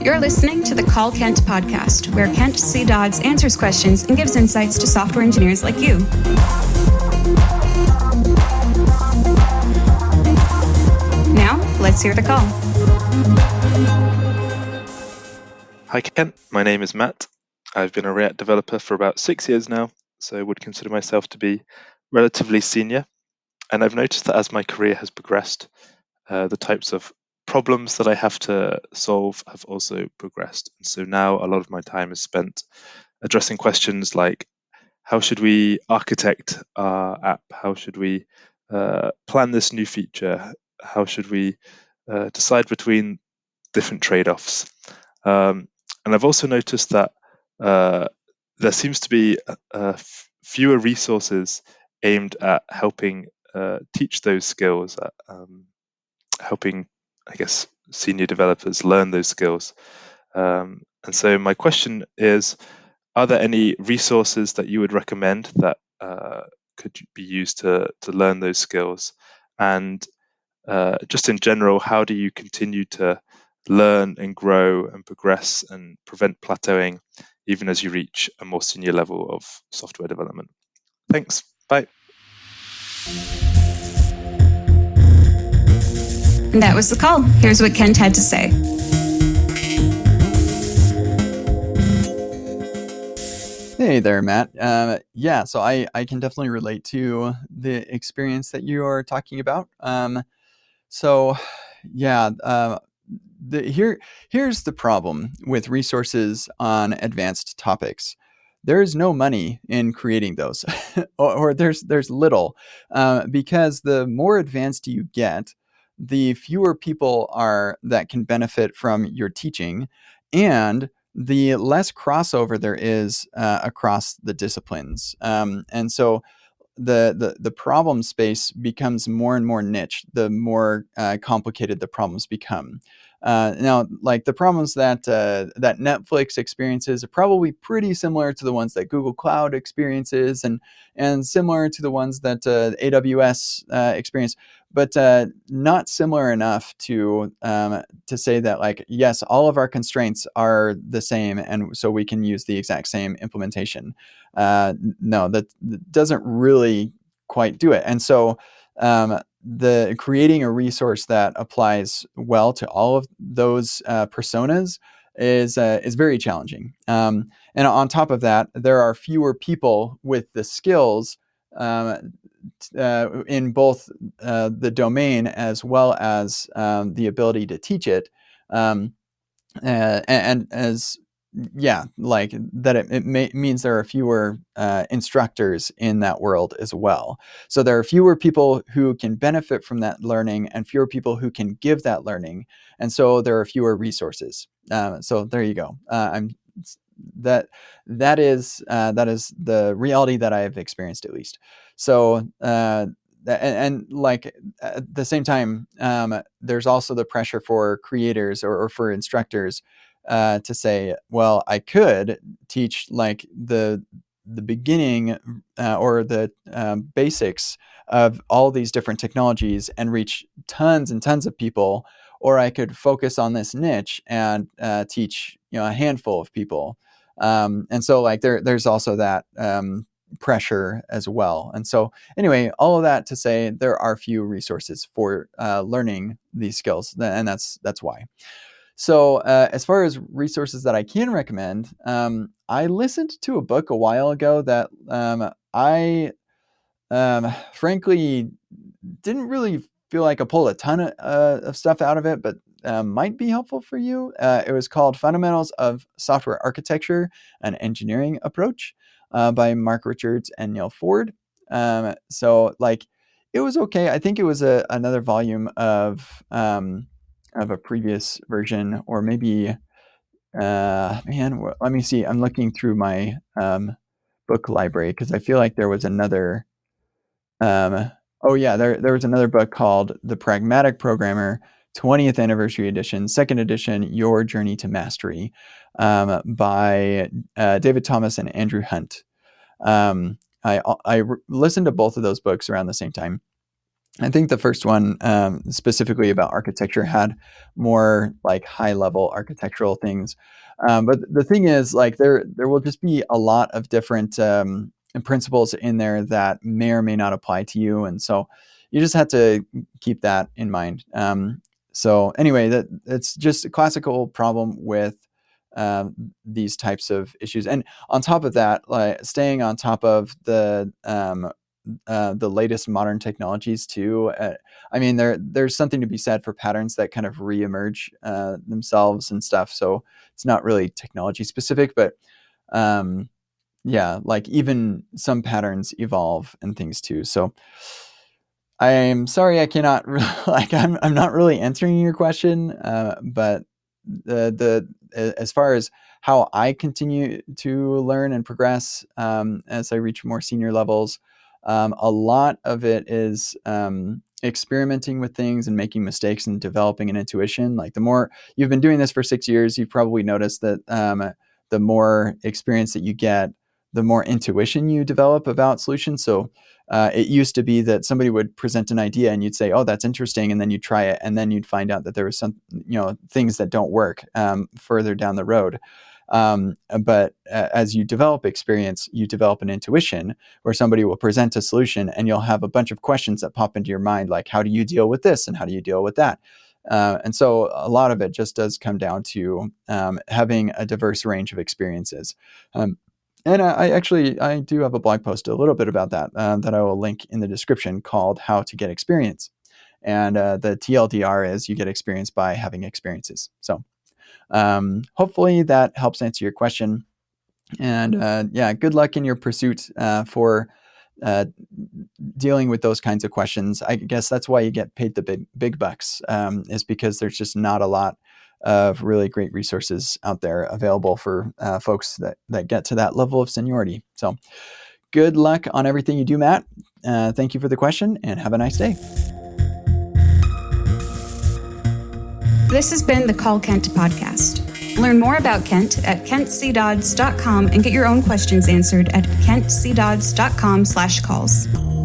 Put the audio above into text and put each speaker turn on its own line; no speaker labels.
You're listening to the Call Kent podcast, where Kent C. Dodds answers questions and gives insights to software engineers like you. Now, let's hear the call.
Hi Kent, my name is Matt. I've been a React developer for about 6 years now, so I would consider myself to be relatively senior. And I've noticed that as my career has progressed, the types of problems that I have to solve have also progressed. And so now a lot of my time is spent addressing questions like, how should we architect our app? How should we plan this new feature? How should we decide between different trade-offs? And I've also noticed that there seems to be fewer resources aimed at helping teach those skills, helping, I guess, senior developers learn those skills. And so my question is, are there any resources that you would recommend that could be used to learn those skills? And just in general, how do you continue to learn and grow and progress and prevent plateauing even as you reach a more senior level of software development? Thanks. Bye.
And that was the call. Here's what Kent had to say.
Hey there, Matt. So I can definitely relate to the experience that you are talking about. Here's the problem with resources on advanced topics. There is no money in creating those, or there's little, because the more advanced you get, the fewer people are that can benefit from your teaching, and the less crossover there is across the disciplines. And so the problem space becomes more and more niche the more complicated the problems become. Now, like the problems that Netflix experiences are probably pretty similar to the ones that Google Cloud experiences, and similar to the ones that AWS experience, but not similar enough to say that, like, yes, all of our constraints are the same, and so we can use the exact same implementation. No, that doesn't really quite do it. And so the creating a resource that applies well to all of those personas is very challenging. And on top of that, there are fewer people with the skills in both the domain as well as the ability to teach it. And as like that, it means there are fewer instructors in that world as well. So there are fewer people who can benefit from that learning and fewer people who can give that learning. And so there are fewer resources. So there you go. That is the reality that I've experienced, at least. So and like at the same time, there's also the pressure for creators or for instructors to say, well, I could teach like the beginning or the basics of all these different technologies and reach tons and tons of people, or I could focus on this niche and teach a handful of people. And so like there's also that pressure as well. And so anyway, all of that to say, there are few resources for learning these skills, and that's why. So as far as resources that I can recommend, I listened to a book a while ago that I frankly didn't really feel like I pulled a ton of stuff out of it, but might be helpful for you. It was called Fundamentals of Software Architecture: An Engineering Approach by Mark Richards and Neil Ford. So like it was okay. I think it was another volume of a previous version, or maybe let me see. I'm looking through my book library because I feel like there was another there was another book called The Pragmatic Programmer, 20th Anniversary Edition, 2nd edition, Your Journey to Mastery, by David Thomas and Andrew Hunt. I listened to both of those books around the same time. I think the first one, specifically about architecture, had more like high level architectural things. But the thing is, like, there will just be a lot of different principles in there that may or may not apply to you, and so you just have to keep that in mind. So anyway, it's just a classical problem with these types of issues, and on top of that, like staying on top of the latest modern technologies too. I mean, there's something to be said for patterns that kind of reemerge themselves and stuff. So it's not really technology specific, but yeah, like even some patterns evolve and things too. So I'm sorry I cannot like I'm not really answering your question, but the as far as how I continue to learn and progress as I reach more senior levels, a lot of it is experimenting with things and making mistakes and developing an intuition. Like the more you've been doing this for 6 years, you've probably noticed that the more experience that you get, the more intuition you develop about solutions. So it used to be that somebody would present an idea and you'd say, "Oh, that's interesting," and then you'd try it, and then you'd find out that there was some, things that don't work further down the road. But as you develop experience, you develop an intuition where somebody will present a solution, and you'll have a bunch of questions that pop into your mind, like, "How do you deal with this, and how do you deal with that?" And so a lot of it just does come down to having a diverse range of experiences. And I do have a blog post a little bit about that that I will link in the description, called "How to Get Experience." And the TLDR is you get experience by having experiences. So hopefully that helps answer your question. And yeah, good luck in your pursuit for dealing with those kinds of questions. I guess that's why you get paid the big bucks, is because there's just not a lot of really great resources out there available for folks that get to that level of seniority. So good luck on everything you do, Matt. Thank you for the question, and have a nice day.
This has been the Call Kent podcast. Learn more about Kent at kentcdodds.com and get your own questions answered at kentcdodds.com/calls.